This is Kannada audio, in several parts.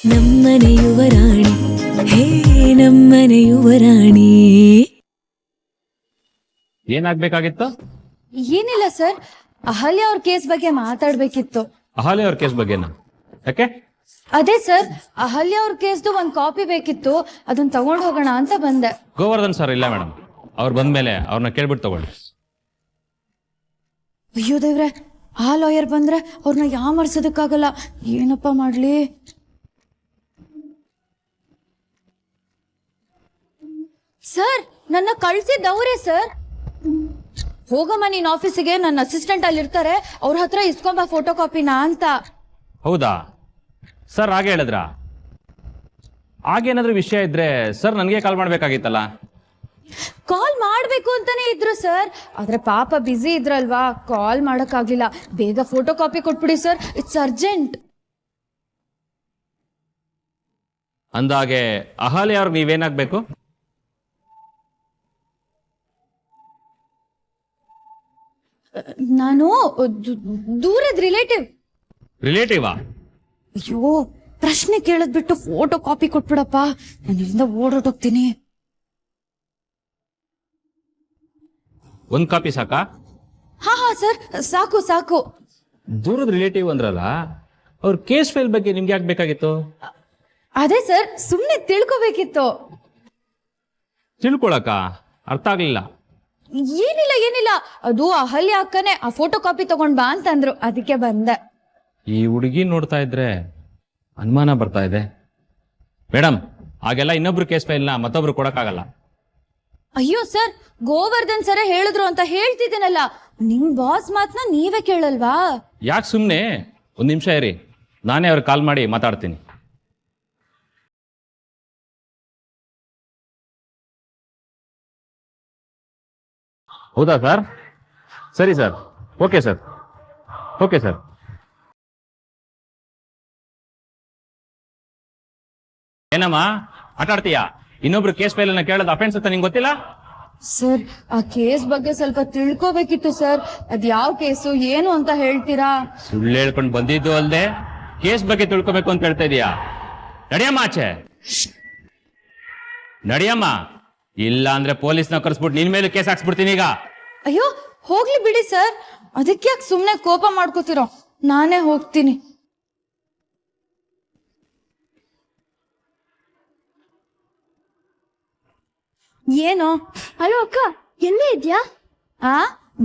ನಮ್ಮನೆ ಯುವರಾಣಿ ಹೇ ನಮ್ಮನೆ ಯುವರಾಣಿ. ಏನಾಗ್ಬೇಕಾಗಿತ್ತು? ಏನಿಲ್ಲ ಸರ್, ಅಹಲ್ಯ ಅವ್ರ ಕೇಸ್ ಬಗ್ಗೆ ಮಾತಾಡ್ಬೇಕಿತ್ತು. ಅಹಲ್ಯ ಅವ್ರ ಕೇಸ್ ಬಗ್ಗೆನಾ? ಯಾಕೆ? ಅದೇ ಸರ್, ಅಹಲ್ಯ ಅವ್ರ ಕೇಸ್ದು ಒಂದ್ ಕಾಪಿ ಬೇಕಿತ್ತು, ಅದನ್ನ ತಗೊಂಡ್ ಹೋಗೋಣ ಅಂತ ಬಂದೆ. ಗೋವರ್ಧನ್ ಸರ್ ಇಲ್ಲ ಮೇಡಮ್, ಅವ್ರು ಬಂದ್ಮೇಲೆ ಅವ್ರನ್ನ ಕೇಳ್ಬಿಟ್ಟು ತಗೊಳ್ಳಿ. ಅಯ್ಯೋ ದೇವ್ರೆ, ಆ ಲಾಯರ್ ಬಂದ್ರೆ ಅವ್ರನ್ನ ಯಾಮರ್ಸೋದಕ್ಕಾಗಲ್ಲ. ಏನಪ್ಪ ಮಾಡ್ಲಿ? ಸರ್, ನನ್ನ ಕಳ್ಸಿದ್ದವ್ರೆ ಸರ್. ಹೋಗಮ್ಮ ನೀನ್ ಆಫೀಸಿಗೆ, ನನ್ನ ಅಸಿಸ್ಟೆಂಟ್ ಅಲ್ಲಿ ಇರ್ತಾರೆ, ಅವ್ರ ಹತ್ರ ಇಸ್ಕೊಂಬ ಫೋಟೋ ಕಾಪಿನಾ ಅಂತ. ಹೌದಾ ಸರ್? ಹಾಗೆ ಹೇಳಿದ್ರ? ಆಗೇನಾದ್ರೂ ವಿಷಯ ಇದ್ರೆ ಸರ್ ನನಗೆ ಕಾಲ್ ಮಾಡ್ಬೇಕಾಗಿತ್ತಲ್ಲ. ಕಾಲ್ ಮಾಡ್ಬೇಕು ಅಂತಾನೆ ಇದ್ರು ಸರ್, ಆದ್ರೆ ಪಾಪ ಬ್ಯುಸಿ ಇದ್ರಲ್ವಾ, ಕಾಲ್ ಮಾಡಕ್ ಆಗ್ಲಿಲ್ಲ. ಬೇಗ ಫೋಟೋ ಕಾಪಿ ಕೊಟ್ಬಿಡಿ ಸರ್, ಇಟ್ಸ್ ಅರ್ಜೆಂಟ್. ಅಂದಾಗೆ ಅಹಲ್ಯ ಅವ್ರಿಗೆ ನೀವೇನಾಗ್ಬೇಕು? ನಾನು ದೂರದ ರಿಲೇಟಿವ್. ರಿಲೇಟಿವಾ? ಅಯ್ಯೋ, ಪ್ರಶ್ನೆ ಕೇಳದ್ ಬಿಟ್ಟು ಫೋಟೋ ಕಾಪಿ ಕೊಟ್ಬಿಡಪ್ಪ, ನಾನು ಇಲ್ಲಿಂದ ಓಡೋಟೋಗ್ತೀನಿ. ಒಂದ್ ಕಾಪಿ ಸಾಕಾ? ಹಾ ಹಾ ಸರ್, ಸಾಕು ಸಾಕು. ದೂರದ ರಿಲೇಟಿವ್ ಅಂದ್ರಲ್ಲ, ಅವ್ರ ಕೇಸ್ ಫೈಲ್ ಬಗ್ಗೆ ನಿಮ್ಗೆ ಯಾಕೆ ಬೇಕಾಗಿತ್ತು? ಅದೇ ಸರ್, ಸುಮ್ನೆ ತಿಳ್ಕೊಬೇಕಿತ್ತು. ತಿಳ್ಕೊಳಕ? ಅರ್ಥ ಆಗ್ಲಿಲ್ಲ. ಏನಿಲ್ಲ ಏನಿಲ್ಲ, ಅದು ಅಹಲ್ಯ ಅಕ್ಕನೇ ಆ ಫೋಟೋ ಕಾಪಿ ತಗೊಂಡ್ ಬಾ ಅಂತಂದ್ರು, ಅದಕ್ಕೆ ಬಂದೆ. ಈ ಹುಡುಗಿ ನೋಡ್ತಾ ಇದ್ರೆ ಅನುಮಾನ ಬರ್ತಾ ಇದೆ. ಮೇಡಮ್, ಹಾಗೆಲ್ಲ ಇನ್ನೊಬ್ರು ಕೇಸ್ ಫೈಲ್ನ ಮತ್ತೊಬ್ರು ಕೊಡಕ್ಕಾಗಲ್ಲ. ಅಯ್ಯೋ ಸರ್, ಗೋವರ್ಧನ್ ಸರ ಹೇಳಿದ್ರು ಅಂತ ಹೇಳ್ತಿದ್ದೀನಲ್ಲ, ನಿಮ್ ಬಾಸ್ ಮಾತ್ನ ನೀವೇ ಕೇಳಲ್ವಾ? ಯಾಕೆ ಸುಮ್ಮನೆ? ಒಂದ್ ನಿಮಿಷ ಇರಿ, ನಾನೇ ಅವ್ರಿಗೆ ಕಾಲ್ ಮಾಡಿ ಮಾತಾಡ್ತೀನಿ. ಹೌದಾ ಸರ್? ಸರಿ sir, okay sir, okay sir. ಏನಮ್ಮ ಆಟ ಆಡ್ತೀಯಾ? ಇನ್ನೊಬ್ರು ಕೇಸ್ ಫೈಲ್ ಅನ್ನ ಕೇಳೋದು ಅಫೆನ್ಸ್ ಅಂತ ನಿಂಗೆ ಗೊತ್ತಿಲ್ಲ? ಸರ್, ಆ ಕೇಸ್ ಬಗ್ಗೆ ಸ್ವಲ್ಪ ತಿಳ್ಕೋಬೇಕಿತ್ತು ಸರ್. ಅದ್ ಯಾವ ಕೇಸು ಏನು ಅಂತ ಹೇಳ್ತೀರಾ? ಸುಳ್ಳು ಹೇಳ್ಕೊಂಡು ಬಂದಿದ್ದು ಅಲ್ದೆ ಕೇಸ್ ಬಗ್ಗೆ ತಿಳ್ಕೊಬೇಕು ಅಂತ ಹೇಳ್ತಾ ಇದೀಯಾ? ನಡಿಯಮ್ಮ ಆಚೆ, ನಡಿಯಮ್ಮ, ಇಲ್ಲ ಅಂದ್ರೆ ಪೊಲೀಸ್ನ ಕರ್ಸ್ಬಿಟ್ಟು ನಿನ್ ಮೇಲೆ ಕೇಸ್ ಹಾಕ್ಸ್ಬಿಡ್ತೀನಿ ಈಗ. ಅಯ್ಯೋ ಹೋಗ್ಲಿ ಬಿಡಿ ಸರ್, ಅದಕ್ಕೆ ಯಾಕೆ ಸುಮ್ನೆ ಕೋಪ ಮಾಡ್ಕೋತಿರೋ, ನಾನೇ ಹೋಗ್ತೀನಿ. ಏನು? ಹಲೋ ಅಕ್ಕ, ಎಲ್ಲೇ ಇದ್ಯಾ? ಆ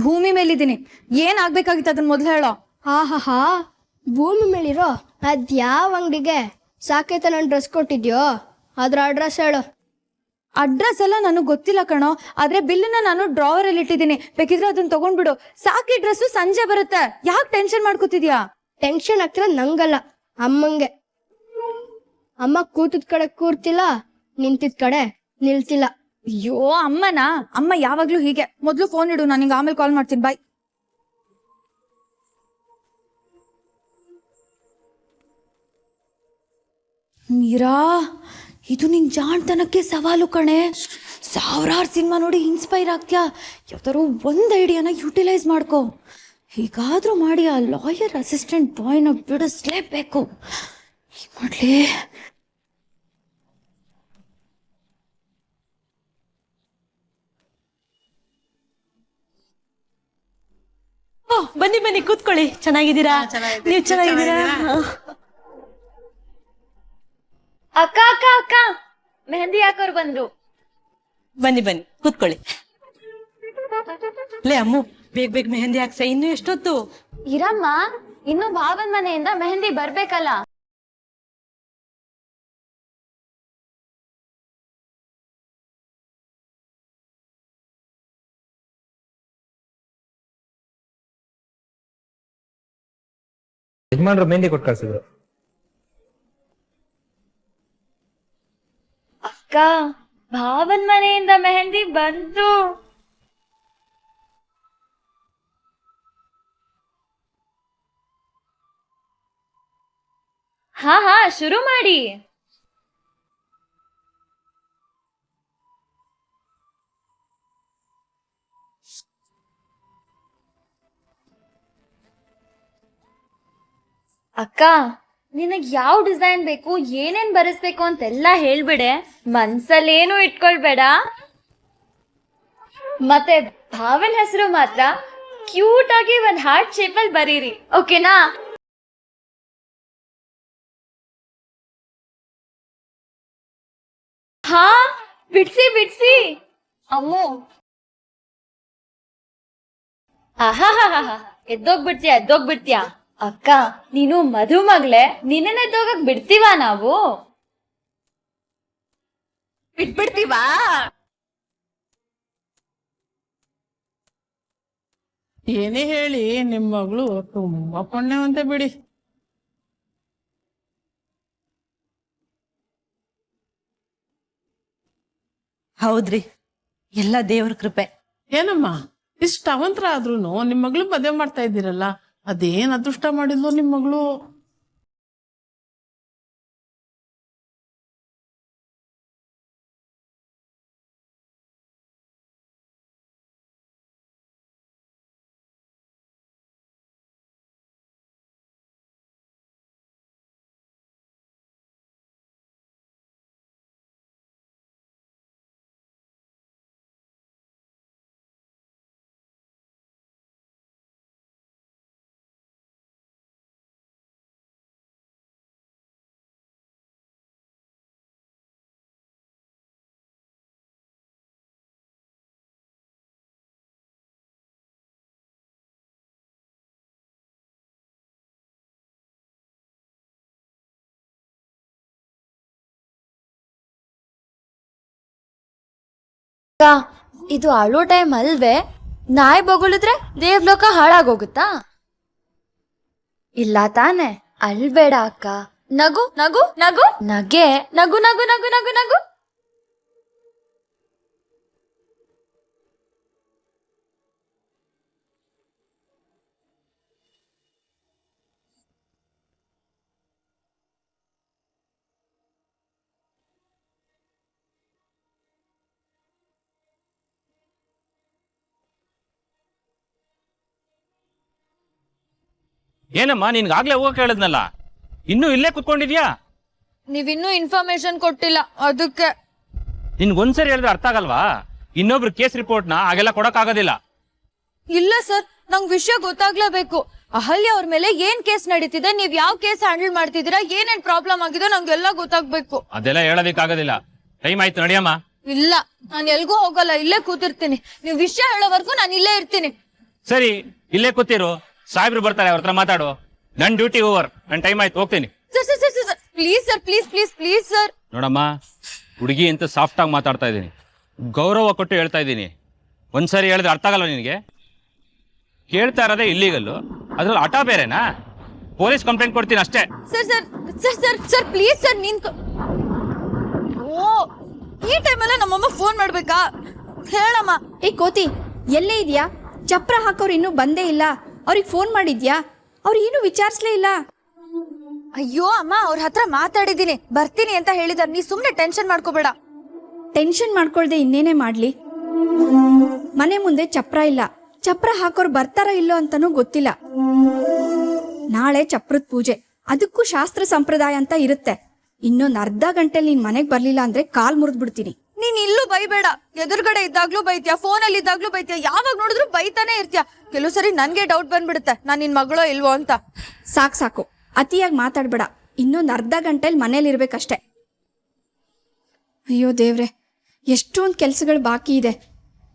ಭೂಮಿ ಮೇಲಿದ್ದೀನಿ. ಏನ್ ಆಗ್ಬೇಕಾಗಿತ್ತು ಅದನ್ನ ಮೊದ್ಲು ಹೇಳೋ. ಹಾ ಭೂಮಿ ಮೇಲಿರೋ ಅದ್ಯಾವ ಅಂಗಡಿಗೆ ಸಾಕೈತ ನಾನು ಡ್ರೆಸ್ ಕೊಟ್ಟಿದ್ಯೋ ಅದ್ರ ಅಡ್ರೆಸ್ ಹೇಳು. ಅಡ್ರೆಸ್ ಎಲ್ಲ ನನಗೆ ಗೊತ್ತಿಲ್ಲ ಕಣೋ, ಆದ್ರೆ ಬಿಲ್ಲನ್ನ ನಾನು ಡ್ರಾವರ್ ಅಲ್ಲಿ ಇಟ್ಟಿದ್ದೀನಿ, ಬೇಕಿದ್ರೆ ಅದನ್ನ ತಗೊಂಡ್ಬಿಡು. ಸಾಕಿ ಡ್ರೆಸ್ ಸಂಜೆ ಬರುತ್ತೆ, ಯಾಕೆ ಟೆನ್ಷನ್ ಮಾಡ್ಕೋತಿದ್ಯಾ? ಟೆನ್ಷನ್ ಆಗ್ತಿರ ನಂಗಲ್ಲ, ಅಮ್ಮಂಗೆ. ಅಮ್ಮ ಕೂತಿದ್ ಕಡೆ ಕೂರ್ತಿಲ್ಲ, ನಿಂತಿದ್ ಕಡೆ ನಿಲ್ತಿಲ್ಲ. ಅಯ್ಯೋ ಅಮ್ಮನಾ? ಅಮ್ಮ ಯಾವಾಗ್ಲೂ ಹೀಗೆ. ಮೊದ್ಲು ಫೋನ್ ಇಡು, ನಾನು ನಿಂಗೆ ಆಮೇಲೆ ಕಾಲ್ ಮಾಡ್ತೀನಿ, ಬಾಯ್. ಮೀರಾ, ಇದು ನಿನ್ ಜಾಣ್ತನಕ್ಕೆ ಸವಾಲು ಕಣೆ. ಸಾವಿರಾರು ಸಿನಿಮಾ ನೋಡಿ ಇನ್ಸ್ಪೈರ್ ಆಗ್ತೀಯಾ, ಯಾವ್ದಾರು ಒಂದ್ ಐಡಿಯಾನ ಯುಟಿಲೈಸ್ ಮಾಡ್ಕೋ. ಹೀಗಾದ್ರೂ ಮಾಡಿ ಆ ಲಾಯರ್ ಅಸಿಸ್ಟೆಂಟ್ ಬಾಯ್ನ ಬಿಡಿಸ್ಲೇಬೇಕು. ಮಾಡ್ಲಿ? ಬನ್ನಿ ಬನ್ನಿ ಕೂತ್ಕೊಳ್ಳಿ. ಚೆನ್ನಾಗಿದ್ದೀರಾ? ನೀವು ಚೆನ್ನಾಗಿದ್ದೀರಾ? ಅಕ್ಕ ಅಕ್ಕ ಅಕ್ಕ, ಮೆಹಂದಿ ಹಾಕೋರ್ ಬಂದ್ರು. ಬನ್ನಿ ಬನ್ನಿ ಕೂತ್ಕೊಳ್ಳಿ. ಲೇ ಅಮ್ಮು, ಬೇಗ ಬೇಗ ಮೆಹಂದಿ ಹಾಕ್ಸ, ಇನ್ನು ಎಷ್ಟೊತ್ತು? ಇರಮ್ಮ, ಇನ್ನು ಭಾವನ್ ಮನೆಯಿಂದ ಮೆಹಂದಿ ಬರ್ಬೇಕಲ್ಲ. ಯಜಮಾನ್ರು ಮೆಹಂದಿ ಕೊಟ್ಟು ಕಳ್ಸಿದ್ರು. ಅಕ್ಕ, ಭಾವನ್ ಮನೆಯಿಂದ ಮೆಹಂದಿ ಬಂತು. ಹಾ ಹಾ, ಶುರು ಮಾಡಿ. ಅಕ್ಕ, ನಿನಗ್ ಯಾವ ಡಿಸೈನ್ ಬೇಕು ಏನೇನ್ ಬರೆಸ್ಬೇಕು ಅಂತೆಲ್ಲ ಹೇಳ್ಬಿಡೆ, ಮನ್ಸಲ್ಲೇನು ಇಟ್ಕೊಳ್ಬೇಡ. ಮತ್ತೆ ಭಾವನ್ ಹೆಸರು ಮಾತ್ರ ಕ್ಯೂಟ್ ಆಗಿ ಒಂದ್ ಹಾರ್ಟ್ ಶೇಪ್ ಅಲ್ಲಿ ಬರೀರಿ, ಓಕೆನಾ? ಹಾ, ಬಿಡ್ಸಿ ಬಿಡ್ಸಿ. ಅಮ್ಮು, ಆಹಾಹಾಹಾ, ಎದ್ದೋಗ್ಬಿಡ್ತೀಯ. ಅಕ್ಕ, ನೀನು ಮದುಮಗ್ಳೆ, ನಿನ್ನ ಎದ್ದೋಗಕ್ ಬಿಡ್ತೀವಾ ನಾವು? ಬಿಟ್ಬಿಡ್ತೀವಾ? ಏನೇ ಹೇಳಿ ನಿಮ್ಮ ಮಗಳು ತುಂಬಾ ಪುಣ್ಯವಂತೆ ಬಿಡಿ. ಹೌದ್ರಿ, ಎಲ್ಲ ದೇವ್ರ ಕೃಪೆ. ಏನಮ್ಮ ಇಷ್ಟ ಅವಂತರ ಆದ್ರೂ ನಿಮ್ ಮಗಳು ಮದುವೆ ಮಾಡ್ತಾ ಇದ್ದೀರಲ್ಲ, ಅದೇನ್ ಅದೃಷ್ಟ ಮಾಡಿದ್ಲು ನಿಮ್ ಮಗಳು. ಅಕ್ಕ, ಇದು ಅಳೋ ಟೈಮ್ ಅಲ್ವೇ? ನಾಯಿ ಬೊಗಳಿದ್ರೆ ದೇವ್ಲೋಕ ಹಾಳಾಗೋಗುತ್ತಾ? ಇಲ್ಲ ತಾನೆ, ಅಲ್ಬೇಡ ಅಕ್ಕ. ನಗು ನಗು ನಗು, ನಗೆ ನಗು ನಗು ನಗು ನಗು ನಗು. ಏನಮ್ಮ ನಿನ್ಗಾಗ್ಲೇ ಹೋಗಕ್ ಹೇಳಿದ್ನಲ್ಲ, ಇನ್ನೂ ಇಲ್ಲೇ ಕುತ್ಕೊಂಡಿದ್ಯಾ? ನೀವಿನ್ನೂ ಇನ್ಫಾರ್ಮೇಶನ್ ಕೊಟ್ಟಿಲ್ಲ, ಅದಕ್ಕೆ. ನಿನ್ಗೊಂದ್ಸರಿ ಹೇಳಿದ್ರೆ ಅರ್ಥ ಆಗಲ್ವಾ? ಇನ್ನೊಬ್ರು ಕೇಸ್ ರಿಪೋರ್ಟ್ನ ಹಾಗೆಲ್ಲ ಕೊಡಕ್ಕಾಗೋದಿಲ್ಲ. ಇಲ್ಲ ಸರ್, ನಂಗ್ ವಿಷಯ ಗೊತ್ತಾಗ್ಲೇಬೇಕು. ಅಹಲ್ಯ ಅವ್ರ ಮೇಲೆ ಏನ್ ಕೇಸ್ ನಡೀತಿದೆ, ನೀವ್ ಯಾವ ಕೇಸ್ ಹ್ಯಾಂಡಲ್ ಮಾಡ್ತಿದ್ದೀರಾ, ಏನೇನ್ ಪ್ರಾಬ್ಲಮ್ ಆಗಿದೆ ನಂಗೆಲ್ಲ ಗೊತ್ತಾಗ್ಬೇಕು. ಅದೆಲ್ಲ ಹೇಳೋದಿಕ್ಕಾಗೋದಿಲ್ಲ. ಟೈಮ್ ಆಯ್ತು, ನಡಿಯಮ್ಮ. ಇಲ್ಲ, ನಾನು ಎಲ್ಗೂ ಹೋಗಲ್ಲ, ಇಲ್ಲೇ ಕೂತಿರ್ತೀನಿ. ನೀವ್ ವಿಷಯ ಹೇಳೋವರೆಗೂ ನಾನು ಇಲ್ಲೇ ಇರ್ತೀನಿ. ಸರಿ, ಇಲ್ಲೇ ಕೂತಿರು. ಸಾಹೇಬ್ರು ಬರ್ತಾರೆ, ಅವ್ರ ಹತ್ರ ಮಾತಾಡು. ನನ್ ಡ್ಯೂಟಿ ಓವರ್, ನನ್ ಟೈಮ್ ಆಯ್ತು, ಹೋಗ್ತೀನಿ. Sir please sir, please sir. ನೋಡಮ್ಮ, ಹುಡುಗಿ ಅಂತ ಸಾಫ್ಟ್ ಆಗಿ ಮಾತಾಡ್ತಾ ಇದ್ದೀನಿ, ಗೌರವ ಕೊಟ್ಟು ಹೇಳ್ತಾ ಇದ್ದೀನಿ. ಒಂದ್ಸರಿ ಹೇಳಿದ್ರೆ ಅರ್ಥ ಆಗಲ್ಲ ನಿನಗೆ? ಕೇಳ್ತಾ ಇರೋದೇ ಇಲ್ಲಿಗಲ್ಲು, ಅದ್ರಲ್ಲಿ ಹಠ ಬೇರೆನಾ? ಪೊಲೀಸ್ ಕಂಪ್ಲೇಂಟ್ ಕೊಡ್ತೀನಿ ಅಷ್ಟೇ. ಸರ್ ಪ್ಲೀಸ್ ಸರ್, ಓ, ಈ ಟೈಮಲ್ಲ ನಮ್ಮಮ್ಮ ಫೋನ್ ಮಾಡ್ಬೇಕಾ? ಹೇಳಮ್ಮ. ಏ ಕೋತಿ, ಎಲ್ಲೇ ಇದೆಯಾ? ಚಪ್ರ ಹಾಕೋರು ಇನ್ನೂ ಬಂದೇ ಇಲ್ಲ. ಅವ್ರಿಗೆ ಫೋನ್ ಮಾಡಿದ್ಯಾ? ಅವ್ರು ಏನೂ ವಿಚಾರಿಸ್ಲೇ ಇಲ್ಲ. ಅಯ್ಯೋ ಅಮ್ಮ, ಅವ್ರ ಹತ್ರ ಮಾತಾಡಿದ್ದೀನಿ, ಬರ್ತೀನಿ ಅಂತ ಹೇಳಿದಾರೆ. ನೀ ಸುಮ್ನೆ ಟೆನ್ಷನ್ ಮಾಡ್ಕೋಬೇಡ. ಟೆನ್ಷನ್ ಮಾಡ್ಕೊಳ್ದೆ ಇನ್ನೇನೇ ಮಾಡ್ಲಿ? ಮನೆ ಮುಂದೆ ಚಪ್ರ ಇಲ್ಲ, ಚಪ್ರ ಹಾಕೋರು ಬರ್ತಾರೋ ಇಲ್ಲೋ ಅಂತಾನೂ ಗೊತ್ತಿಲ್ಲ. ನಾಳೆ ಚಪ್ರದ ಪೂಜೆ, ಅದಕ್ಕೂ ಶಾಸ್ತ್ರ ಸಂಪ್ರದಾಯ ಅಂತ ಇರುತ್ತೆ. ಇನ್ನೊಂದು ಅರ್ಧ ಗಂಟೆಲಿ ನೀನ್ ಮನೆಗ್ ಬರ್ಲಿಲ್ಲ ಅಂದ್ರೆ ಕಾಲ್ ಮುರಿದ್ ಬಿಡ್ತೀನಿ. ನೀನ್ ಇಲ್ಲೂ ಬೈಬೇಡ, ಎದುರುಗಡೆ ಇದ್ದಾಗ್ಲೂ ಬೈತ್ಯಾ, ಫೋನಲ್ಲಿ ಇದ್ದಾಗ್ಲೂ ಬೈತ್ಯಾ, ಯಾವಾಗ ನೋಡಿದ್ರು ಬೈತಾನೆ ಇರ್ತೀಯ. ಕೆಲವು ಸರಿ ನನ್ಗೆ ಡೌಟ್ ಬಂದ್ಬಿಡುತ್ತೆ, ನಾನ್ ನಿನ್ ಮಗಳೋ ಇಲ್ವೋ ಅಂತ. ಸಾಕು, ಅತಿಯಾಗಿ ಮಾತಾಡ್ಬೇಡ. ಇನ್ನೊಂದು ಅರ್ಧ ಗಂಟೆಲಿ ಮನೇಲಿ ಇರ್ಬೇಕಷ್ಟೆ. ಅಯ್ಯೋ ದೇವ್ರೆ, ಎಷ್ಟೊಂದು ಕೆಲ್ಸಗಳು ಬಾಕಿ ಇದೆ.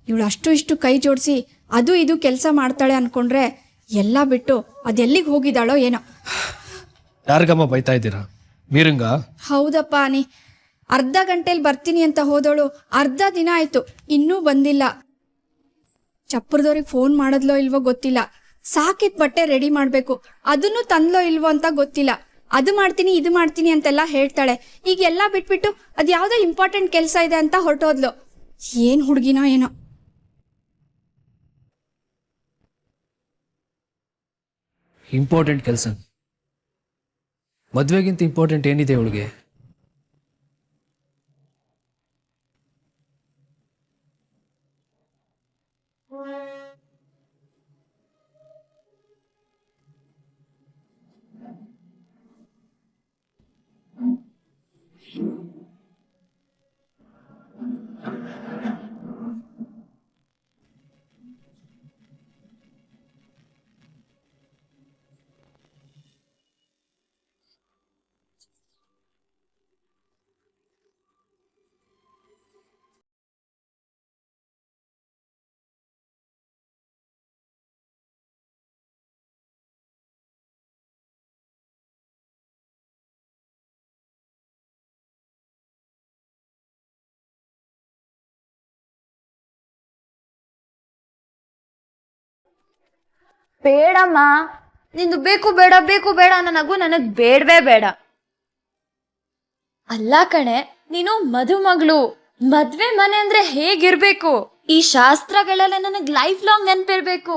ಇವಳು ಅಷ್ಟು ಇಷ್ಟು ಕೈ ಜೋಡಿಸಿ ಅದು ಇದು ಕೆಲಸ ಮಾಡ್ತಾಳೆ ಅನ್ಕೊಂಡ್ರೆ ಎಲ್ಲ ಬಿಟ್ಟು ಅದೆಲ್ಲಿಗೆ ಹೋಗಿದ್ದಾಳೋ ಏನೋ. ಯಾರಿಗಮ್ಮ ಬೈತಾ ಇದ್ದೀರಾ? ಮೀರಂಗ? ಹೌದಪ್ಪ ಅನಿ, ಅರ್ಧ ಗಂಟೆಲಿ ಬರ್ತೀನಿ ಅಂತ ಹೋದವಳು ಅರ್ಧ ದಿನ ಆಯ್ತು, ಇನ್ನೂ ಬಂದಿಲ್ಲ. ಚಪ್ರದವ್ರಿಗೆ ಫೋನ್ ಮಾಡಿದ್ಲೋ ಇಲ್ವೋ ಗೊತ್ತಿಲ್ಲ. ಸಾಕಿತ್ ಬಟ್ಟೆ ರೆಡಿ ಮಾಡ್ಬೇಕು, ಅದನ್ನು ತಂದ್ಲೋ ಇಲ್ವೋ ಅಂತ ಗೊತ್ತಿಲ್ಲ. ಅದು ಮಾಡ್ತೀನಿ ಇದು ಮಾಡ್ತೀನಿ ಅಂತೆಲ್ಲ ಹೇಳ್ತಾಳೆ. ಈಗ ಎಲ್ಲ ಬಿಟ್ಬಿಟ್ಟು ಅದ್ಯಾವುದೋ ಇಂಪಾರ್ಟೆಂಟ್ ಕೆಲಸ ಇದೆ ಅಂತ ಹೊರಟೋದ್ಲು. ಏನ್ ಹುಡುಗಿನೋ ಏನೋ. ಇಂಪಾರ್ಟೆಂಟ್ ಕೆಲಸ? ಮದ್ವೆಗಿಂತ ಇಂಪಾರ್ಟೆಂಟ್ ಏನಿದೆ ಅವಳಿಗೆ? ಬೇಡಮ್ಮ, ನಿಂದು ಬೇಕು ಬೇಡ ಬೇಕು ಬೇಡ ಅನ್ನೋ ನಗು ನನಗ್ ಬೇಡವೇ ಬೇಡ. ಅಲ್ಲ ಕಣೆ, ನೀನು ಮದುಮಗಳು, ಮದ್ವೆ ಮನೆ ಅಂದ್ರೆ ಹೇಗಿರ್ಬೇಕು, ಈ ಶಾಸ್ತ್ರಗಳೆಲ್ಲ ನನಗ್ ಲೈಫ್ ಲಾಂಗ್ ನೆನ್ಪಿರ್ಬೇಕು.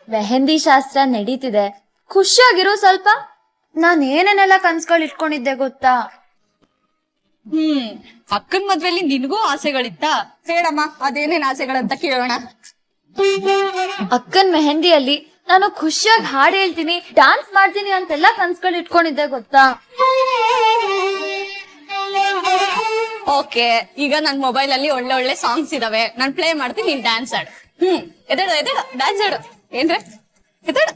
ಮೆಹಂದಿ ಶಾಸ್ತ್ರ ನಡೀತಿದೆ, ಖುಷಿಯಾಗಿರೋ ಸ್ವಲ್ಪ. ನಾನ್ ಏನೇನೆಲ್ಲ ಕನ್ಸ್ಗಳು ಇಟ್ಕೊಂಡಿದ್ದೆ ಗೊತ್ತಾ? ಅಕ್ಕನ ಮದ್ವೆಲಿ ನಿನಗೂ ಆಸೆಗಳಿತ್ತ? ಹೇಳಮ್ಮ, ಅದೇನೇನ್ ಆಸೆಗಳಂತ ಕೇಳೋಣ. ಅಕ್ಕನ್ ಮೆಹಂದಿಯಲ್ಲಿ ನಾನು ಖುಷಿಯಾಗಿ ಹಾಡು ಹೇಳ್ತೀನಿ, ಡಾನ್ಸ್ ಮಾಡ್ತೀನಿ ಅಂತೆಲ್ಲ ಕನ್ಸ್ಗಳು ಇಟ್ಕೊಂಡಿದ್ದೆ ಗೊತ್ತಾ? ಓಕೆ, ಈಗ ನನ್ ಮೊಬೈಲ್ ಅಲ್ಲಿ ಒಳ್ಳೆ ಒಳ್ಳೆ ಸಾಂಗ್ಸ್ ಇದಾವೆ, ನಾನ್ ಪ್ಲೇ ಮಾಡ್ತೀನಿ, ನೀನ್ ಡ್ಯಾನ್ಸ್ ಆಡು. ಎದೇಳ ಎದೇಳ ಡ್ಯಾನ್ಸ್ ಆಡು. ಏನ್ರೆ ಎದೇಳ.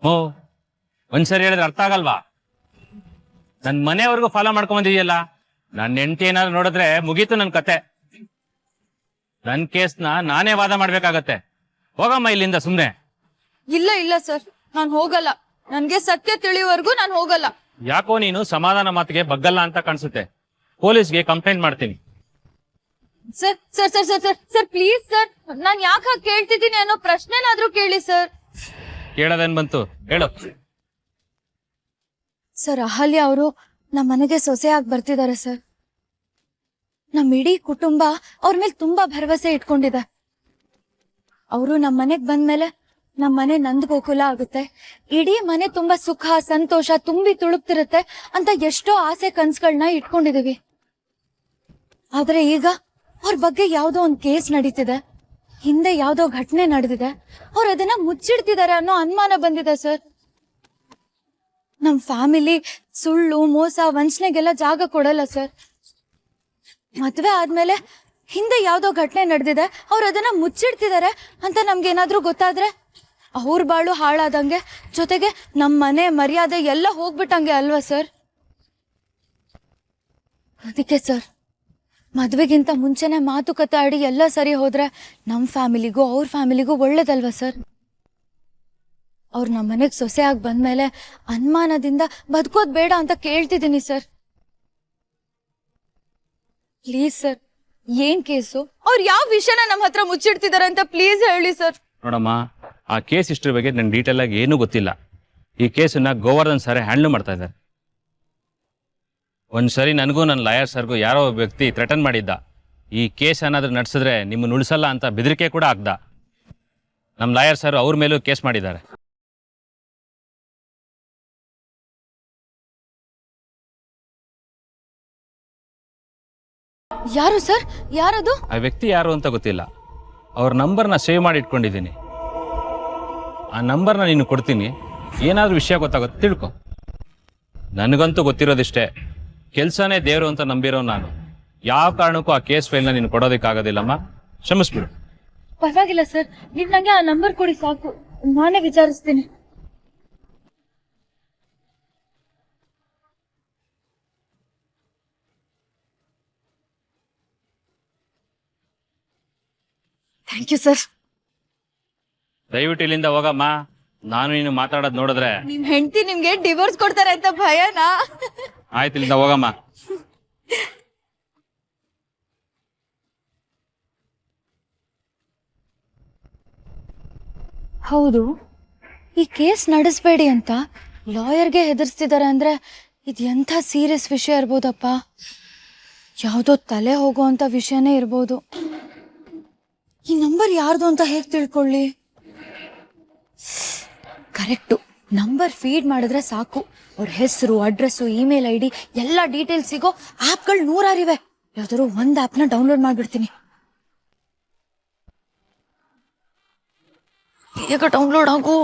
ಓ, ಒಂದ್ಸರಿ ಹೇಳಿದ್ರೆ ಅರ್ಥ ಆಗಲ್ವಾ? ನನ್ ಮನೆವರೆಗೂ ಫಾಲೋ ಮಾಡ್ಕೊಂಡ್ ಬಂದಿದ್ಯಲ್ಲ, ನನ್ನ ಹೆಂಡತಿ ಏನಾದ್ರು ನೋಡಿದ್ರೆ ಮುಗೀತು ನನ್ ಕತೆ. ನನ್ ಕೇಸ್ನ ನಾನೇ ವಾದ ಮಾಡ್ಬೇಕಾಗತ್ತೆ. ಹೋಗಮ್ಮ ಇಲ್ಲಿಂದ ಸುಮ್ನೆ. ಇಲ್ಲ ಇಲ್ಲ ಸರ್, ನಾನು ಹೋಗಲ್ಲ. ನನ್ಗೆ ಸತ್ಯ ತಿಳಿಯುವವರೆಗೂ ನಾನು ಹೋಗಲ್ಲ. ಯಾಕೋ ನೀನು ಸಮಾಧಾನ ಮಾತಿಗೆ ಬಗ್ಗಲ್ಲ ಅಂತ ಕಾಣಿಸುತ್ತೆ. ಪೊಲೀಸ್ಗೆ ಕಂಪ್ಲೇಂಟ್ ಮಾಡ್ತೀನಿ. Sir sir sir sir sir sir please sir, ನಾನ್ ಯಾಕೆ ಕೇಳ್ತಿದ್ದೀನಿ ಅನ್ನೋ ಪ್ರಶ್ನೆನಾದ್ರೂ ಕೇಳಿ ಸರ್. ಕೇಳೋದೇನ್ ಬಂತು ಹೇಳು. ಸರ್, ಅಹಲ್ಯ ಅವರು ನಮ್ಮ ಮನೆಗೆ ಸೊಸೆಯಾಗಿ ಬರ್ತಿದ್ದಾರೆ ಸರ್. ನಮ್ ಇಡೀ ಕುಟುಂಬ ಅವ್ರ ಮೇಲೆ ತುಂಬಾ ಭರವಸೆ ಇಟ್ಕೊಂಡಿದೆ. ಅವರು ನಮ್ಮ ಮನೆಗ್ ಬಂದ್ಮೇಲೆ ನಮ್ಮ ಮನೆ ನಂದ್ ಗೋಕುಲ ಆಗುತ್ತೆ, ಇಡೀ ಮನೆ ತುಂಬಾ ಸುಖ ಸಂತೋಷ ತುಂಬಿ ತುಳುಕ್ತಿರುತ್ತೆ ಅಂತ ಎಷ್ಟೋ ಆಸೆ ಕನ್ಸುಗಳನ್ನ ಇಟ್ಕೊಂಡಿದೀವಿ. ಆದ್ರೆ ಈಗ ಅವ್ರ ಬಗ್ಗೆ ಯಾವ್ದೋ ಒಂದ್ ಕೇಸ್ ನಡೀತಿದೆ, ಹಿಂದೆ ಯಾವ್ದೋ ಘಟನೆ ನಡೆದಿದೆ, ಅವ್ರು ಅದನ್ನ ಮುಚ್ಚಿಡ್ತಿದ್ದಾರೆ ಅನ್ನೋ ಅನುಮಾನ ಬಂದಿದೆ ಸರ್. ನಮ್ ಫ್ಯಾಮಿಲಿ ಸುಳ್ಳು ಮೋಸ ವಂಚನೆಗೆಲ್ಲ ಜಾಗ ಕೊಡಲ್ಲ ಸರ್. ಮದ್ವೆ ಆದ್ಮೇಲೆ ಹಿಂದೆ ಯಾವ್ದೋ ಘಟನೆ ನಡೆದಿದೆ, ಅವ್ರು ಅದನ್ನ ಮುಚ್ಚಿಡ್ತಿದ್ದಾರೆ ಅಂತ ನಮ್ಗೇನಾದ್ರೂ ಗೊತ್ತಾದ್ರೆ ಅವ್ರ ಬಾಳು ಹಾಳಾದಂಗೆ, ಜೊತೆಗೆ ನಮ್ ಮನೆ ಮರ್ಯಾದೆ ಎಲ್ಲ ಹೋಗ್ಬಿಟ್ಟಂಗೆ ಅಲ್ವಾ ಸರ್? ಅದಕ್ಕೆ ಸರ್, ಮದ್ವೆಗಿಂತ ಮುಂಚೆನೆ ಮಾತುಕತೆ ಆಡಿ ಎಲ್ಲ ಸರಿ ಹೋದ್ರೆ ನಮ್ ಫ್ಯಾಮಿಲಿಗೂ ಅವ್ರ ಫ್ಯಾಮಿಲಿಗೂ ಒಳ್ಳೇದಲ್ವಾ ಸರ್? ಅವ್ರು ನಮ್ಮ ಮನೆಗ್ ಸೊಸೆ ಆಗಿ ಬಂದ್ಮೇಲೆ ಅನುಮಾನದಿಂದ ಬದುಕೋದ್ ಬೇಡ ಅಂತ ಕೇಳ್ತಿದ್ದೀನಿ ಸರ್. ಪ್ಲೀಸ್ ಸರ್, ಏನ್ ಕೇಸು? ಅವ್ರು ಯಾವ ವಿಷಯನ ನಮ್ಮ ಹತ್ರ ಮುಚ್ಚಿಡ್ತಿದಾರೆ ಅಂತ ಪ್ಲೀಸ್ ಹೇಳಿ ಸರ್. ನೋಡಮ್ಮ, ಆ ಕೇಸ್ ಹಿಸ್ಟ್ರಿ ಬಗ್ಗೆ ನನ್ ಡೀಟೇಲ್ ಆಗಿ ಏನೂ ಗೊತ್ತಿಲ್ಲ. ಈ ಕೇಸನ್ನ ಗೋವರ್ಧನ್ ಸರ್ ಹ್ಯಾಂಡಲ್ ಮಾಡ್ತಾ ಇದ್ದಾರೆ. ಒಂದ್ಸರಿ ನನಗೂ ನನ್ನ ಲಾಯರ್ ಸರ್ಗೂ ಯಾರೋ ಒಬ್ಬ ವ್ಯಕ್ತಿ ಥ್ರೆಟನ್ ಮಾಡಿದ್ದ, ಈ ಕೇಸ್ ಏನಾದ್ರೂ ನಡೆಸಿದ್ರೆ ನಿಮ್ಮನ್ನು ಉಳಿಸಲ್ಲ ಅಂತ ಬೆದರಿಕೆ ಕೂಡ ಆಗ್ದ. ನಮ್ಮ ಲಾಯರ್ ಸರ್ ಅವ್ರ ಮೇಲೂ ಕೇಸ್ ಮಾಡಿದ್ದಾರೆ. ಯಾರು ಸರ್? ಯಾರದು? ಆ ವ್ಯಕ್ತಿ ಯಾರು ಅಂತ ಗೊತ್ತಿಲ್ಲ. ಅವ್ರ ನಂಬರ್ನ ಸೇವ್ ಮಾಡಿ ಇಟ್ಕೊಂಡಿದ್ದೀನಿ. ಆ ನಂಬರ್ನ ನೀನು ಕೊಡ್ತೀನಿ, ಏನಾದರೂ ವಿಷಯ ಗೊತ್ತಾಗುತ್ತೆ ತಿಳ್ಕೊ. ನನಗಂತೂ ಗೊತ್ತಿರೋದಿಷ್ಟೇ, ಕೆಲಸನೇ ದೇವರು ಅಂತ ನಂಬಿರೋ ನಾನು ಯಾವ ಕಾರಣಕ್ಕೂ ಆ ಕೇಸ್ ಫೈಲ್ನ ನೀನು ಕೊಡೋದಕ್ಕಾಗೋದಿಲ್ಲಮ್ಮ, ಕ್ಷಮಿಸ್ಬಿಡು. ಪರವಾಗಿಲ್ಲ ಸರ್, ನೀವು ನಂಗೆ ಆ ನಂಬರ್ ಕೊಡಿ ಸಾಕು, ನಾನೇ ವಿಚಾರಿಸ್ತೀನಿ. Thank you sir. ದಯವಿಟ್ಟು ಇಲ್ಲಿಂದ ಹೋಗಮ್ಮ. ನಾನು ನೀನು ಮಾತಾಡೋದು ನೋಡಿದ್ರೆ ನಿಮ್ ಹೆಂಡತಿ ನಿಮ್ಗೆ ಡಿವೋರ್ಸ್ ಕೊಡ್ತಾರೆ ಅಂತ ಭಯನಾ? ಆಯ್ತು, ಇಲ್ಲಿಂದ ಹೋಗಮ್ಮ. ಹೌದು, ಈ ಕೇಸ್ ನಡೆಸಬೇಡಿ ಅಂತ ಲಾಯರ್ಗೆ ಹೆದರ್ಸ್ತಿದ್ದಾರೆ ಅಂದ್ರೆ ಇದು ಎಂಥ ಸೀರಿಯಸ್ ವಿಷಯ ಇರ್ಬೋದಪ್ಪ. ಯಾವುದೋ ತಲೆ ಹೋಗುವಂಥ ವಿಷಯನೇ ಇರ್ಬೋದು. ಈ ನಂಬರ್ ಯಾರ್ದು ಅಂತ ಹೇಗೆ ತಿಳ್ಕೊಳ್ಳಿ? ಕರೆಕ್ಟು, ನಂಬರ್ ಫೀಡ್ ಮಾಡಿದ್ರೆ ಸಾಕು, ಅವ್ರ ಹೆಸರು, ಅಡ್ರೆಸ್ಸು, ಇಮೇಲ್ ID ಎಲ್ಲ ಡೀಟೇಲ್ಸ್ ಸಿಗೋ ಆ್ಯಪ್ಗಳು 100 ಇವೆ. ಯಾವ್ದಾದ್ರು ಒಂದು ಆ್ಯಪ್ನ ಡೌನ್ಲೋಡ್ ಮಾಡಿಬಿಡ್ತೀನಿ. ಬೇಗ ಡೌನ್ಲೋಡ್ ಆಗು.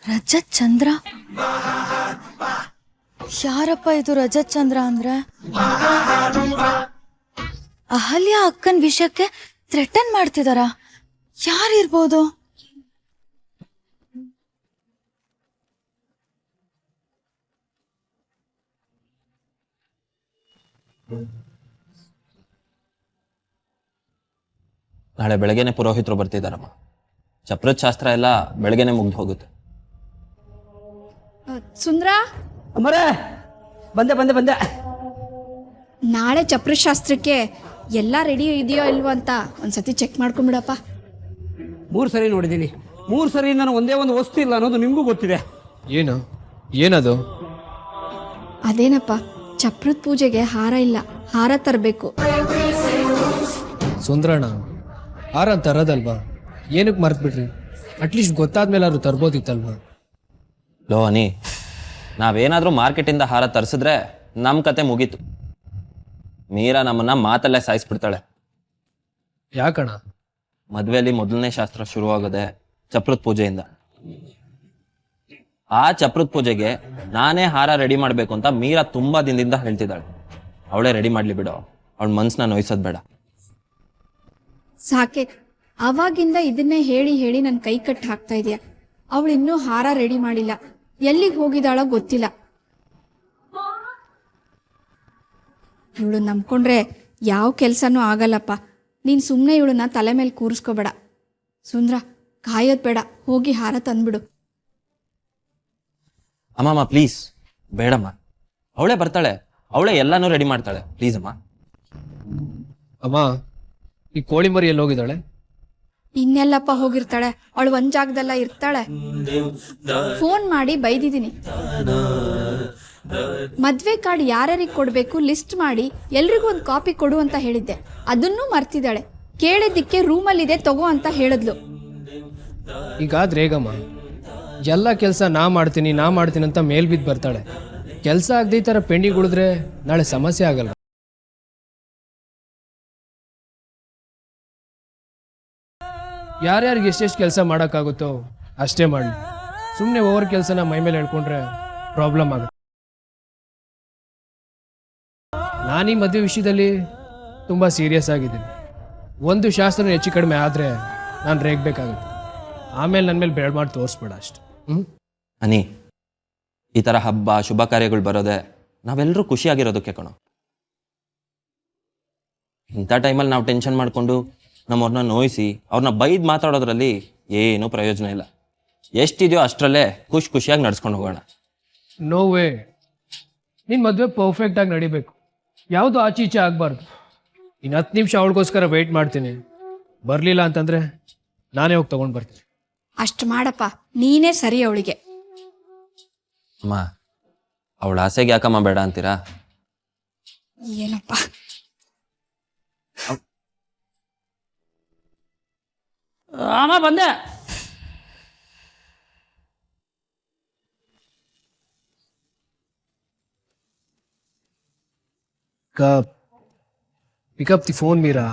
ರಜತ್ ಚಂದ್ರ? ಯಾರಪ್ಪ ಇದು ರಜತ್ ಚಂದ್ರ ಅಂದ್ರೆ? ಅಹಲ್ಯ ಅಕ್ಕನ್ ವಿಷಯಕ್ಕೆ ಥ್ರೆಟನ್ ಮಾಡ್ತಿದಾರ? ಯಾರಿರ್ಬೋದು? ನಾಳೆ ಬೆಳಗ್ಗೆನೆ ಪುರೋಹಿತರು ಬರ್ತಿದಾರಮ್ಮ. ಚಪ್ರದ ಶಾಸ್ತ್ರ ಎಲ್ಲ ಬೆಳಗ್ಗೆನೆ ಮುಗ್ದು ಹೋಗುತ್ತೆ. ಸುಂದ್ರ, ಅಮ್ಮರೇ, ಬಂದೆ ಬಂದೆ ಬಂದೆ. ನಾಳೆ ಚಪ್ರಶಾಸ್ತ್ರಕ್ಕೆ ಎಲ್ಲ ರೆಡಿ ಇದೆಯೋ ಇಲ್ವೋ ಅಂತ ಒಂದ್ಸತಿ ಚೆಕ್ ಮಾಡ್ಕೊಂಬಿಡಪ್ಪ. 3 ಸರಿ ನೋಡಿದ್ದೀನಿ. 3 ಸರಿ ನಾನು ಒಂದೇ ಒಂದು ವಸ್ತು ಇಲ್ಲ ಅನ್ನೋದು ನಿಮಗೂ ಗೊತ್ತಿದೆ. ಏನದು? ಅದೇನಪ್ಪ, ಚಪ್ರದ ಪೂಜೆಗೆ ಹಾರ ಇಲ್ಲ, ಹಾರ ತರಬೇಕು. ಸುಂದ್ರಣ್ಣ, ಹಾರ ತರೋದಲ್ವಾ? ಏನಕ್ಕೆ ಮರ್ತ್ಬಿಟ್ರಿ? ಅಟ್ಲೀಸ್ಟ್ ಗೊತ್ತಾದ್ಮೇಲಾದ್ರು ತರ್ಬೋದಿತ್ತಲ್ವಾ? ಲೋ ಅನಿ, ನಾವೇನಾದರೂ ಮಾರ್ಕೆಟಿಂದ ಹಾರ ತರಿಸಿದ್ರೆ ನಮ್ಮ ಕತೆ ಮುಗೀತು. ಮೀರಾ ನಮ್ಮನ್ನ ಮಾತಲ್ಲೇ ಸಾಯಿಸ್ಬಿಡ್ತಾಳೆ. ಯಾಕಣ್ಣ? ಮದುವೆಯಲ್ಲಿ ಮೊದಲನೇ ಶಾಸ್ತ್ರ ಶುರುವಾಗೋದೆ ಚಪ್ರದ ಪೂಜೆಯಿಂದ. ಆ ಚಪ್ರದ ಪೂಜೆಗೆ ನಾನೇ ಹಾರ ರೆಡಿ ಮಾಡಬೇಕು ಅಂತ ಮೀರಾ ತುಂಬಾ ದಿನದಿಂದ ಹೇಳ್ತಿದ್ದಾಳೆ. ಅವಳೇ ರೆಡಿ ಮಾಡ್ಲಿ ಬಿಡು, ಅವಳ ಮನ್ಸನ್ನ ನೋಯಿಸೋದು ಬೇಡ. ಸಾಕೆ, ಅವಾಗಿಂದ ಇದನ್ನೇ ಹೇಳಿ ಹೇಳಿ ನನ್ನ ಕೈ ಕಟ್ಟು ಹಾಕ್ತಾ ಇದೆಯಾ. ಅವಳು ಇನ್ನೂ ಹಾರ ರೆಡಿ ಮಾಡಿಲ್ಲ, ಎಲ್ಲಿಗೆ ಹೋಗಿದ್ದಾಳೋ ಗೊತ್ತಿಲ್ಲ. ಇವಳು ನಂಬ್ಕೊಂಡ್ರೆ ಯಾವ ಕೆಲಸನೂ ಆಗಲ್ಲಪ್ಪ. ನೀನು ಸುಮ್ಮನೆ ಇವಳನ್ನ ತಲೆ ಮೇಲೆ ಕೂರಿಸ್ಕೋಬೇಡ. ಸುಂದ್ರ, ಕಾಯೋದು ಬೇಡ, ಹೋಗಿ ಹಾರ ತಂದ್ಬಿಡು. ಅಮ್ಮಮ್ಮ ಪ್ಲೀಸ್, ಬೇಡಮ್ಮ. ಅವಳೇ ಬರ್ತಾಳೆ, ಅವಳೇ ಎಲ್ಲಾನು ರೆಡಿ ಮಾಡ್ತಾಳೆ. ಪ್ಲೀಸ್ ಅಮ್ಮ. ಅಮ್ಮ, ಈ ಕೋಳಿ ಮರಿ ಎಲ್ಲಿ ಹೋಗಿದ್ದಾಳೆ? ಇನ್ನೆಲ್ಲಪ್ಪ ಹೋಗಿರ್ತಾಳೆ, ಅವಳು ಒಂದ್ ಜಾಗದಲ್ಲ ಇರ್ತಾಳೆ. ಫೋನ್ ಮಾಡಿ ಬೈದಿದ್ದೀನಿ. ಮದ್ವೆ ಕಾರ್ಡ್ ಯಾರ್ಯಾರಿಗೆ ಕೊಡ್ಬೇಕು ಲಿಸ್ಟ್ ಮಾಡಿ ಎಲ್ರಿಗೂ ಒಂದು ಕಾಪಿ ಕೊಡು ಅಂತ ಹೇಳಿದ್ದೆ, ಅದನ್ನೂ ಮರ್ತಿದ್ದಾಳೆ. ಕೇಳಿದ್ದಕ್ಕೆ ರೂಮಲ್ಲಿದೆ ತಗೋ ಅಂತ ಹೇಳಿದ್ಲು. ಈಗಾದ್ರೆ ಹೇಗಮ್ಮ? ಎಲ್ಲ ಕೆಲಸ ನಾ ಮಾಡ್ತೀನಿ ಅಂತ ಮೇಲ್ ಬಿದ್ದು ಬರ್ತಾಳೆ. ಕೆಲಸ ಆಗದೆ ಈ ಥರ ಪೆಂಡಿಂಗ್ ಉಳಿದ್ರೆ ನಾಳೆ ಸಮಸ್ಯೆ ಆಗಲ್ಲ. ಯಾರ್ಯಾರಿಗೆ ಎಷ್ಟೆಷ್ಟು ಕೆಲಸ ಮಾಡೋಕ್ಕಾಗುತ್ತೋ ಅಷ್ಟೇ ಮಾಡಲಿ. ಸುಮ್ಮನೆ ಓವರ್ ಕೆಲಸನ ಮೈ ಮೇಲೆ ಹೇಳ್ಕೊಂಡ್ರೆ ಪ್ರಾಬ್ಲಮ್ ಆಗುತ್ತೆ. ನಾನು ಈ ಮದುವೆ ವಿಷಯದಲ್ಲಿ ತುಂಬ ಸೀರಿಯಸ್ ಆಗಿದ್ದೀನಿ. ಒಂದು ಶಾಸ್ತ್ರ ಹೆಚ್ಚು ಕಡಿಮೆ ಆದರೆ ನಾನು ರೇಗಬೇಕಾಗುತ್ತೆ. ಆಮೇಲೆ ನನ್ನ ಮೇಲೆ ಬೆಳೆ ಮಾಡಿ ತೋರಿಸ್ಬೇಡ ಅಷ್ಟು. ಅನಿ, ಈ ಥರ ಹಬ್ಬ ಶುಭ ಕಾರ್ಯಗಳು ಬರೋದೆ ನಾವೆಲ್ಲರೂ ಖುಷಿಯಾಗಿರೋದಕ್ಕೆ ಕಣೋ. ಇಂಥ ಟೈಮಲ್ಲಿ ನಾವು ಟೆನ್ಷನ್ ಮಾಡಿಕೊಂಡು ನಮ್ಮವ್ರನ್ನ ನೋಯಿಸಿ ಅವ್ರನ್ನ ಬೈದು ಮಾತಾಡೋದ್ರಲ್ಲಿ ಏನೂ ಪ್ರಯೋಜನ ಇಲ್ಲ. ಎಷ್ಟಿದೆಯೋ ಅಷ್ಟರಲ್ಲೇ ಖುಷಿಯಾಗಿ ನಡ್ಸ್ಕೊಂಡು ಹೋಗೋಣ. No way. ನಿನ್ನ ಮದುವೆ ಪರ್ಫೆಕ್ಟಾಗಿ ನಡಿಬೇಕು, ಯಾವುದು ಆಚೆ ಈಚೆ ಆಗಬಾರ್ದು. ಇನ್ನು 10 ನಿಮಿಷ ಅವಳಿಗೋಸ್ಕರ ವೆಯ್ಟ್ ಮಾಡ್ತೀನಿ. ಬರಲಿಲ್ಲ ಅಂತಂದರೆ ನಾನೇ ಹೋಗಿ ತೊಗೊಂಡು ಬರ್ತೀನಿ. ಅಷ್ಟು ಮಾಡಪ್ಪ, ನೀನೇ ಸರಿ ಅವಳಿಗೆ. ಅಮ್ಮ, ಅವಳ ಆಸೆಗೆ ಯಾಕಮ್ಮ ಬೇಡ ಅಂತೀರಾ? ಏನಪ್ಪ, ಅಮ್ಮ ಬಂದೆ. Pick up the phone, Meera.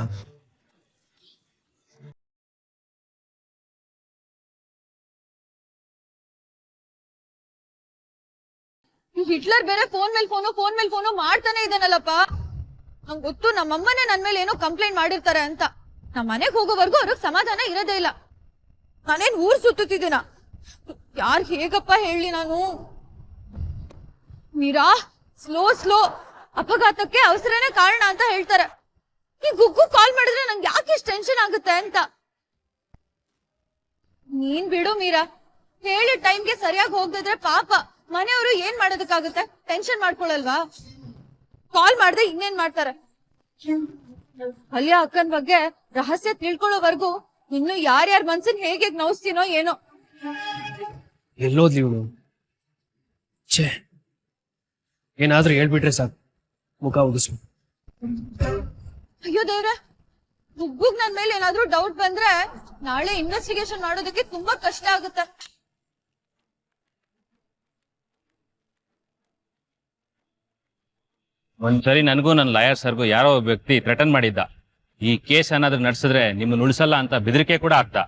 Hitler ಬೇರೆ ಫೋನ್ ಮೇಲೆ ಫೋನು ಮಾಡ್ತಾನೆ ಇದ್ದಾನಲ್ಲಪ್ಪ. ನಂಗೆ ಗೊತ್ತು ನಮ್ಮಮ್ಮನೇ ನನ್ ಮೇಲೆ ಏನೋ ಕಂಪ್ಲೇಂಟ್ ಮಾಡಿರ್ತಾರೆ ಅಂತ. ನಮ್ಮ ಮನೆಗೆ ಹೋಗೋವರೆಗೂ ಅವ್ರಿಗೆ ಸಮಾಧಾನ ಇರೋದೇ ಇಲ್ಲ. ನಾನೇನ್ ಊರ್ ಸುತ್ತಿದ್ದೀನ, ಯಾರ್ ಹೇಗಪ್ಪ ಹೇಳಿ ನಾನು. ಮೀರಾ ಸ್ಲೋ ಅಪಘಾತಕ್ಕೆ ಅವಸರನೇ ಕಾರಣ ಅಂತ ಹೇಳ್ತಾರೆ. ಈ ಗುಗ್ಗು ಕಾಲ್ ಮಾಡಿದ್ರೆ ನಂಗೆ ಯಾಕೆ ಇಷ್ಟು ಟೆನ್ಷನ್ ಆಗುತ್ತೆ ಅಂತ. ನೀನ್ ಬಿಡು ಮೀರಾ, ಹೇಳಿ ಟೈಮ್ಗೆ ಸರಿಯಾಗಿ ಹೋಗದಿದ್ರೆ ಪಾಪ ಮನೆಯವರು ಏನ್ ಮಾಡೋದಕ್ಕಾಗುತ್ತೆ. ಟೆನ್ಷನ್ ಮಾಡ್ಕೊಳಲ್ವಾ? ಕಾಲ್ ಮಾಡ್ದೆ ಇನ್ನೇನ್ ಮಾಡ್ತಾರೆ. ಅಲ್ಲಿಯ ಅಕ್ಕನ ಬಗ್ಗೆ ರಹಸ್ಯ ತಿಳ್ಕೊಳ್ಳೋವರೆಗೂ ಇನ್ನು ಯಾರ್ಯಾರ ಮನ್ಸನ್ ಹೇಗೆ ನೋಯಿಸ್ತೀನೋ ಏನೋ. ಎಲ್ಲೋದ್ಲಿ ಇವಳು? ಛೇ, ಏನಾದ್ರೂ ಹೇಳ್ಬಿಟ್ರೆ ಸಾಕು, ಮುಖ ಉಗಿಸು. ಅಯ್ಯೋ ದೇವ್ರೆ, ಗುಗ್ಗುಗ್ ನನ್ ಮೇಲೆ ಏನಾದ್ರೂ ಡೌಟ್ ಬಂದ್ರೆ ನಾಳೆ ಇನ್ವೆಸ್ಟಿಗೇಷನ್ ಮಾಡೋದಕ್ಕೆ ತುಂಬಾ ಕಷ್ಟ ಆಗುತ್ತೆ. ಒಂದ್ಸರಿ ನನಗೂ ನನ್ನ ಲಾಯರ್ ಸರ್ಗೂ ಯಾರೋ ಒಬ್ಬ ವ್ಯಕ್ತಿ ಥ್ರೆಟನ್ ಮಾಡಿದ್ದ. ಈ ಕೇಸ್ ಏನಾದ್ರೂ ನಡೆಸಿದ್ರೆ ನಿಮ್ಮನ್ನ ಉಳಿಸಲ್ಲ ಅಂತ ಬೆದರಿಕೆ ಕೂಡ ಆಗ್ತಾ.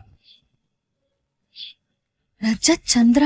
ರಜತ್ ಚಂದ್ರ